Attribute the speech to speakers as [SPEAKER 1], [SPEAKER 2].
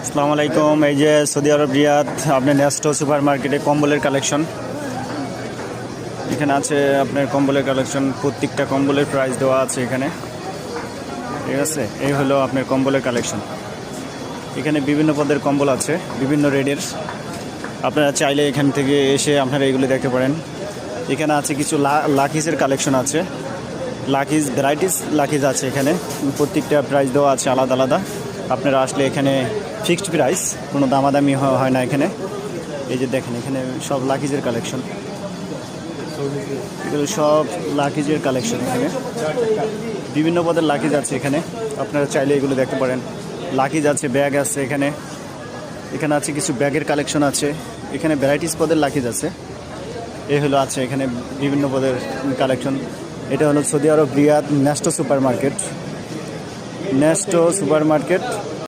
[SPEAKER 1] আসসালামু আলাইকুম। এই যে সৌদি আরব রিয়াদ আপনার নেস্টো সুপার মার্কেটে কম্বলের কালেকশন এখানে আছে। আপনার কম্বলের কালেকশন, প্রত্যেকটা কম্বলের প্রাইস দেওয়া আছে এখানে, ঠিক আছে। এই হলো আপনার কম্বলের কালেকশন। এখানে বিভিন্ন পদের কম্বল আছে, বিভিন্ন রেটের। আপনারা চাইলে এখান থেকে এসে আপনারা এগুলো দেখতে পারেন। এখানে আছে কিছু লাকিজের কালেকশন আছে, লাকিজ ভ্যারাইটিস লাকিজ আছে এখানে। প্রত্যেকটা প্রাইস দেওয়া আছে আলাদা আলাদা। আপনারা আসলে এখানে ফিক্সড প্রাইস, কোনো দামাদামি হয় না এখানে। এই যে দেখেন, এখানে সব লাকিজের কালেকশন, এগুলো সব লাকিজের কালেকশন। এখানে বিভিন্ন পদের লাকিজ আছে এখানে, আপনারা চাইলে এগুলো দেখতে পারেন। লাকিজ আছে, ব্যাগ আছে এখানে। এখানে আছে কিছু ব্যাগের কালেকশন আছে। এখানে ভ্যারাইটিস পদের লাকিজ আছে। এই হলো আছে এখানে বিভিন্ন পদের কালেকশন। এটা হলো Saudi Arabia Riyadh Nesto supermarket. Nesto super market